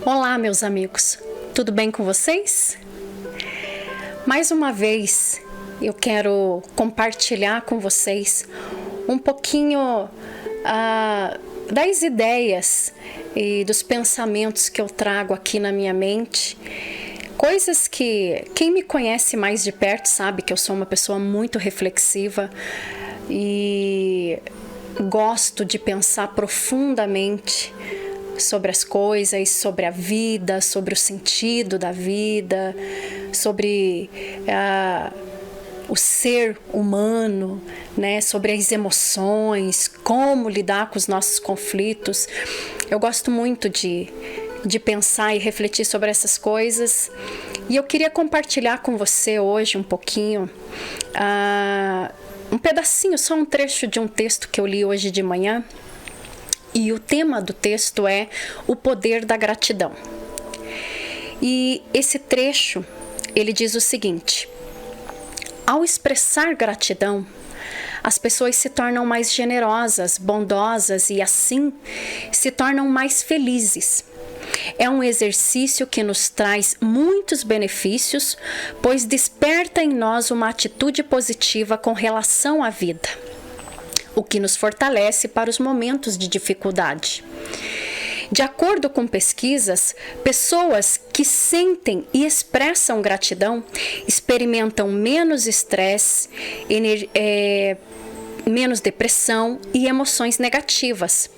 Olá, meus amigos, tudo bem com vocês? Mais uma vez eu quero compartilhar com vocês um pouquinho das ideias e dos pensamentos que eu trago aqui na minha mente. Coisas que quem me conhece mais de perto sabe que eu sou uma pessoa muito reflexiva e gosto de pensar profundamente sobre as coisas, sobre a vida, sobre o sentido da vida, sobre o ser humano, né? Sobre as emoções, como lidar com os nossos conflitos. Eu gosto muito de pensar e refletir sobre essas coisas, e eu queria compartilhar com você hoje um pouquinho, um pedacinho, só um trecho de um texto que eu li hoje de manhã. E o tema do texto é o poder da gratidão. E esse trecho, ele diz o seguinte: ao expressar gratidão, as pessoas se tornam mais generosas, bondosas e assim se tornam mais felizes. É um exercício que nos traz muitos benefícios, pois desperta em nós uma atitude positiva com relação à vida, o que nos fortalece para os momentos de dificuldade. De acordo com pesquisas, pessoas que sentem e expressam gratidão experimentam menos estresse, menos depressão e emoções negativas.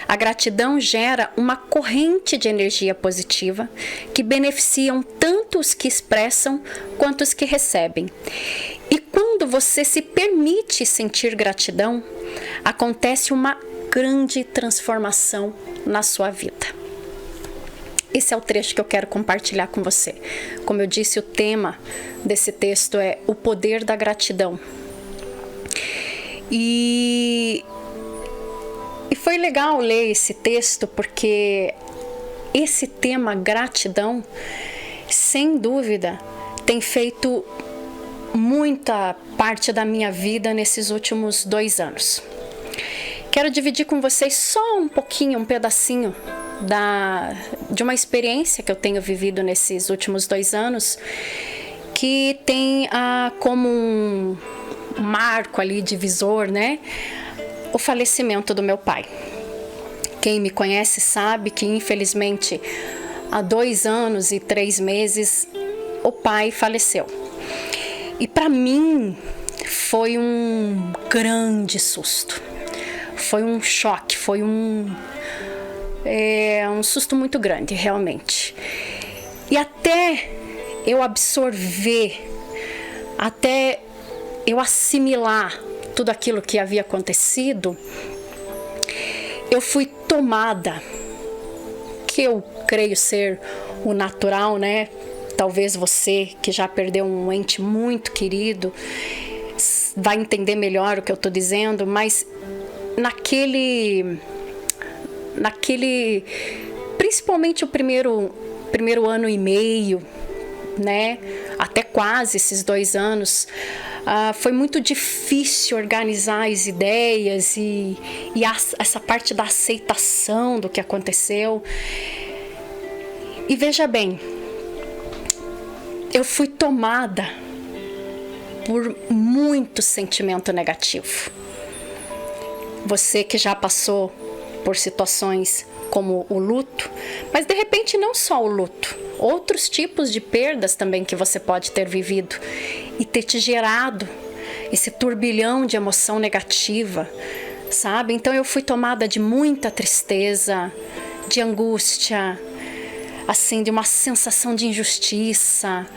A gratidão gera uma corrente de energia positiva que beneficiam tanto os que expressam quanto os que recebem. E quando você se permite sentir gratidão, acontece uma grande transformação na sua vida. Esse é o trecho que eu quero compartilhar com você. Como eu disse, o tema desse texto é o poder da gratidão. E foi legal ler esse texto porque esse tema gratidão, sem dúvida, tem feito muita parte da minha vida nesses últimos 2 anos. Quero dividir com vocês só um pouquinho, um pedacinho de uma experiência que eu tenho vivido nesses últimos 2 anos, que tem como um marco ali divisor, né? O falecimento do meu pai. Quem me conhece sabe que, infelizmente, há 2 anos e 3 meses, o pai faleceu. E para mim foi um grande susto, foi um choque, foi um susto muito grande, realmente. E até eu absorver, até eu assimilar tudo aquilo que havia acontecido, eu fui tomada, que eu creio ser o natural, né? Talvez você que já perdeu um ente muito querido vai entender melhor o que eu estou dizendo, mas naquele principalmente o primeiro ano e meio, né? Até quase esses 2 anos, foi muito difícil organizar as ideias e essa parte da aceitação do que aconteceu. E veja bem, eu fui tomada por muito sentimento negativo. Você que já passou por situações como o luto, mas de repente não só o luto, outros tipos de perdas também que você pode ter vivido e ter te gerado esse turbilhão de emoção negativa, sabe? Então eu fui tomada de muita tristeza, de angústia, assim, de uma sensação de injustiça.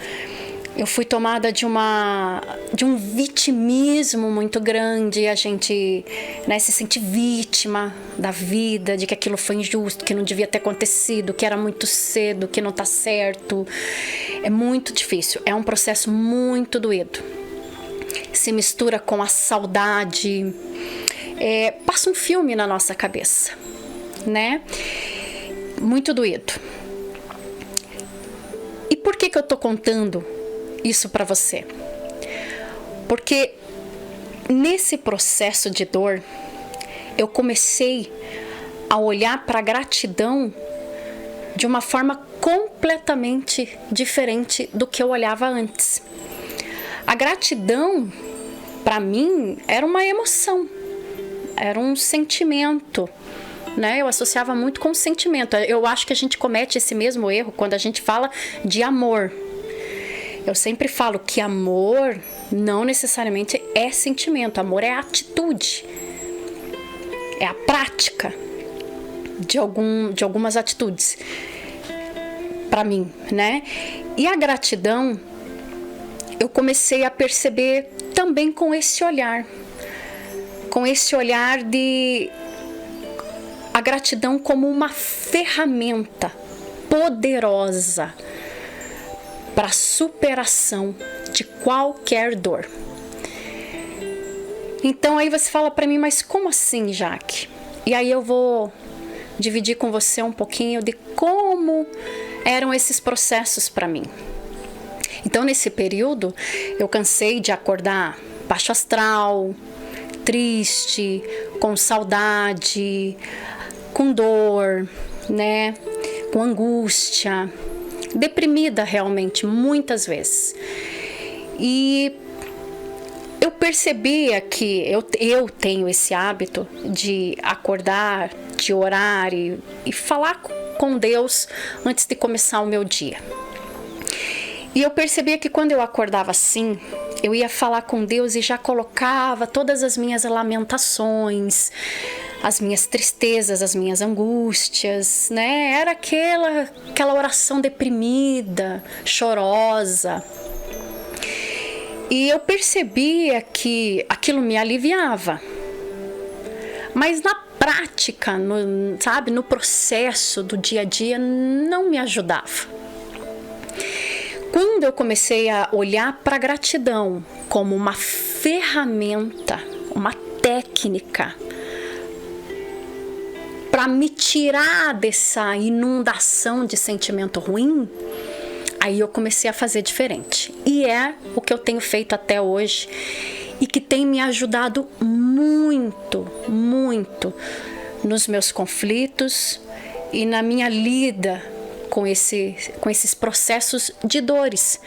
Eu fui tomada de um vitimismo muito grande, a gente, né, se sente vítima da vida, de que aquilo foi injusto, que não devia ter acontecido, que era muito cedo, que não tá certo. É muito difícil, é um processo muito doído. Se mistura com a saudade, passa um filme na nossa cabeça, né? Muito doído. E por que eu tô contando isso para você? Porque nesse processo de dor, eu comecei a olhar para a gratidão de uma forma completamente diferente do que eu olhava antes. A gratidão, para mim, era uma emoção, era um sentimento, né? Eu associava muito com sentimento. Eu acho que a gente comete esse mesmo erro quando a gente fala de amor. Eu sempre falo que amor não necessariamente é sentimento, amor é atitude, é a prática de algumas atitudes, para mim, né? E a gratidão, eu comecei a perceber também com esse olhar de a gratidão como uma ferramenta poderosa para a superação de qualquer dor. Então aí você fala para mim, mas como assim, Jaque? E aí eu vou dividir com você um pouquinho de como eram esses processos para mim. Então nesse período eu cansei de acordar baixo astral, triste, com saudade, com dor, né? Com angústia, deprimida realmente, muitas vezes. E eu percebia que eu tenho esse hábito de acordar, de orar e falar com Deus antes de começar o meu dia. E eu percebia que quando eu acordava assim, eu ia falar com Deus e já colocava todas as minhas lamentações, as minhas tristezas, as minhas angústias, né? Era aquela oração deprimida, chorosa. E eu percebia que aquilo me aliviava. Mas na prática, no processo do dia a dia, não me ajudava. Quando eu comecei a olhar para a gratidão como uma ferramenta, uma técnica para me tirar dessa inundação de sentimento ruim, aí eu comecei a fazer diferente. E é o que eu tenho feito até hoje e que tem me ajudado muito, muito nos meus conflitos e na minha lida com esses processos de dores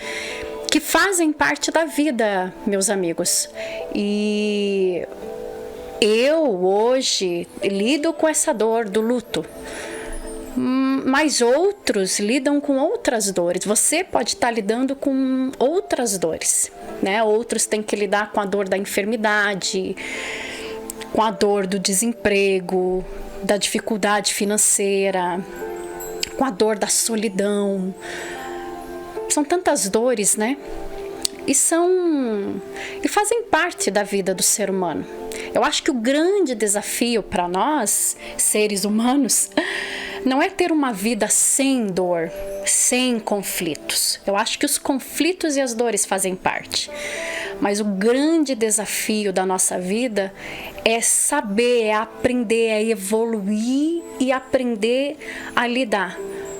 que fazem parte da vida, meus amigos. E eu hoje lido com essa dor do luto, mas outros lidam com outras dores. Você pode estar lidando com outras dores, né? Outros têm que lidar com a dor da enfermidade, com a dor do desemprego, da dificuldade financeira, com a dor da solidão. São tantas dores, né? E fazem parte da vida do ser humano. Eu acho que o grande desafio para nós, seres humanos, não é ter uma vida sem dor, sem conflitos. Eu acho que os conflitos e as dores fazem parte. Mas o grande desafio da nossa vida é saber, é aprender, é evoluir e aprender a lidar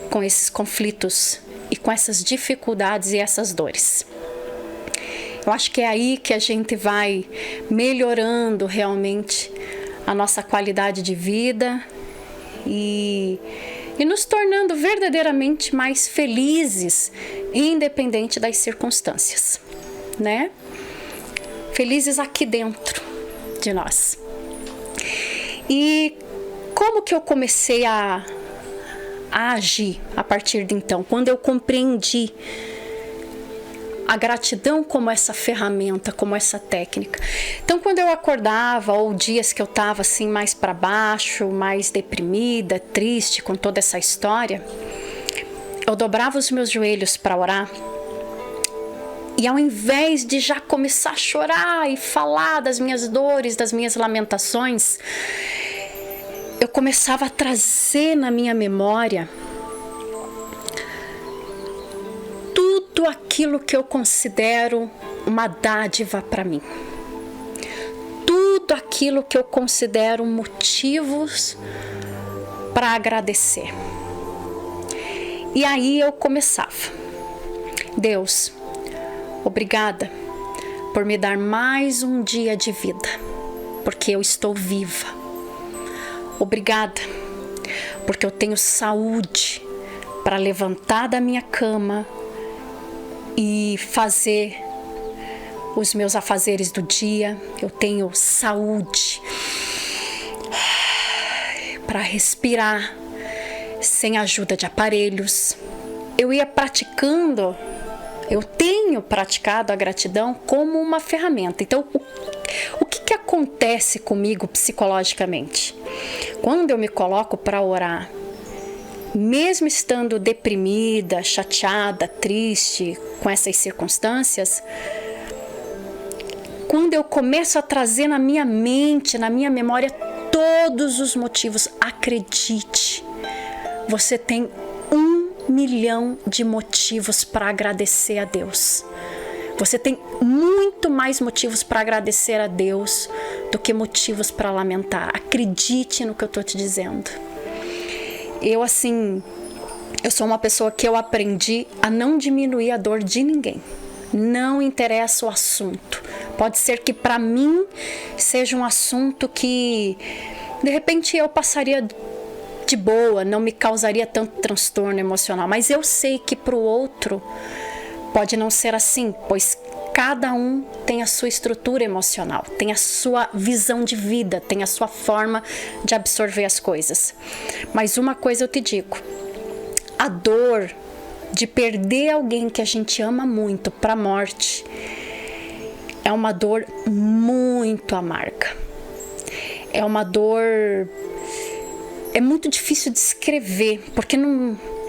com esses conflitos e com essas dificuldades e essas dores. Eu acho que é aí que a gente vai melhorando realmente a nossa qualidade de vida e nos tornando verdadeiramente mais felizes, independente das circunstâncias, né? Felizes aqui dentro de nós. E como que eu comecei a agir a partir de então? Quando eu compreendi a gratidão como essa ferramenta, como essa técnica. Então, quando eu acordava, ou dias que eu estava assim mais para baixo, mais deprimida, triste com toda essa história, eu dobrava os meus joelhos para orar. E ao invés de já começar a chorar e falar das minhas dores, das minhas lamentações, eu começava a trazer na minha memória tudo aquilo que eu considero uma dádiva para mim. Tudo aquilo que eu considero motivos para agradecer. E aí eu começava. Deus, obrigada por me dar mais um dia de vida, porque eu estou viva. Obrigada porque eu tenho saúde, para levantar da minha cama e fazer os meus afazeres do dia. Eu tenho saúde para respirar sem ajuda de aparelhos. Eu tenho praticado a gratidão como uma ferramenta. Então, o que acontece comigo psicologicamente? Quando eu me coloco para orar, mesmo estando deprimida, chateada, triste com essas circunstâncias, quando eu começo a trazer na minha mente, na minha memória, todos os motivos, acredite, você tem 1 milhão de motivos para agradecer a Deus. Você tem muito mais motivos para agradecer a Deus do que motivos para lamentar. Acredite no que eu estou te dizendo. Eu sou uma pessoa que eu aprendi a não diminuir a dor de ninguém. Não interessa o assunto. Pode ser que para mim seja um assunto que de repente eu passaria de boa, não me causaria tanto transtorno emocional. Mas eu sei que para o outro pode não ser assim, pois cada um tem a sua estrutura emocional, tem a sua visão de vida, tem a sua forma de absorver as coisas. Mas uma coisa eu te digo, a dor de perder alguém que a gente ama muito para a morte é uma dor muito amarga. É uma dor... É muito difícil de descrever, porque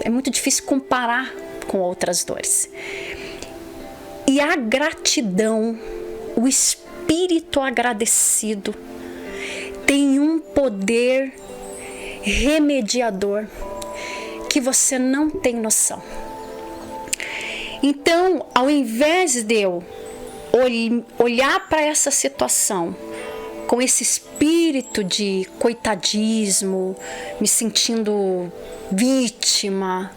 é muito difícil comparar com outras dores. E a gratidão, o espírito agradecido, tem um poder remediador que você não tem noção. Então, ao invés de eu olhar para essa situação com esse espírito de coitadismo, me sentindo vítima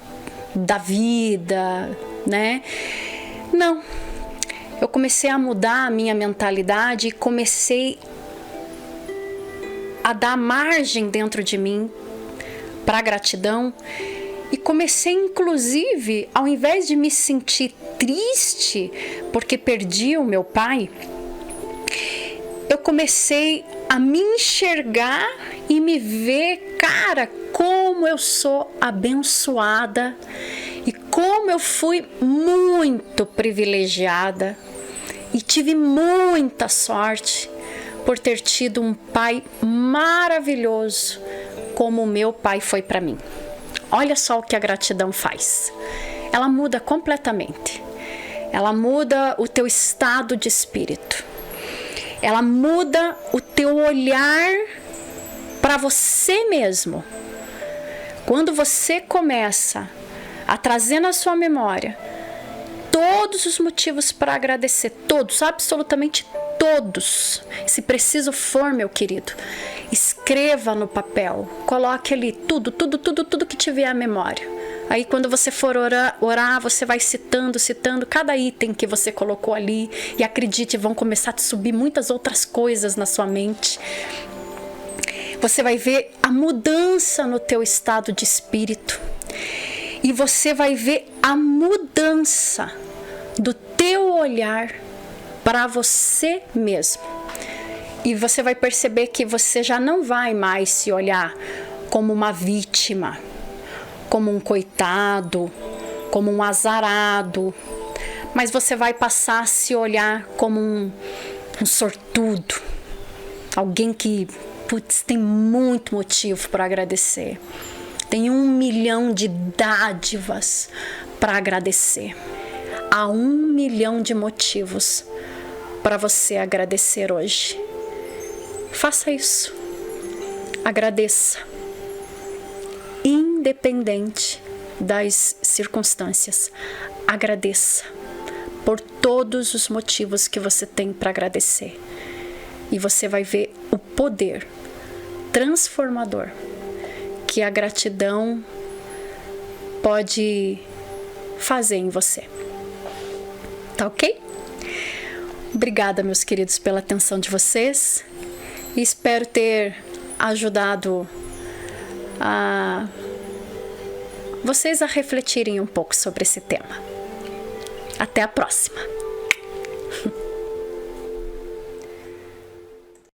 da vida, né? Não. Eu comecei a mudar a minha mentalidade e comecei a dar margem dentro de mim para a gratidão. E comecei, inclusive, ao invés de me sentir triste porque perdi o meu pai, eu comecei a me enxergar e me ver, cara, como eu sou abençoada e como eu fui muito privilegiada e tive muita sorte por ter tido um pai maravilhoso como o meu pai foi para mim. Olha só o que a gratidão faz. Ela muda completamente. Ela muda o teu estado de espírito. Ela muda o teu olhar para você mesmo. Quando você começa a trazer na sua memória todos os motivos para agradecer, todos, absolutamente todos. Se preciso for, meu querido, escreva no papel, coloque ali tudo que tiver à memória. Aí quando você for orar, você vai citando cada item que você colocou ali. E acredite, vão começar a subir muitas outras coisas na sua mente. Você vai ver a mudança no teu estado de espírito. E você vai ver a mudança do teu olhar para você mesmo. E você vai perceber que você já não vai mais se olhar como uma vítima, como um coitado, como um azarado, mas você vai passar a se olhar como um sortudo, alguém que tem muito motivo para agradecer, tem 1 milhão de dádivas para agradecer, há 1 milhão de motivos para você agradecer hoje. Faça isso, agradeça. Independente das circunstâncias, agradeça por todos os motivos que você tem para agradecer. E você vai ver o poder transformador que a gratidão pode fazer em você. Tá ok? Obrigada, meus queridos, pela atenção de vocês. E espero ter ajudado a vocês a refletirem um pouco sobre esse tema. Até a próxima!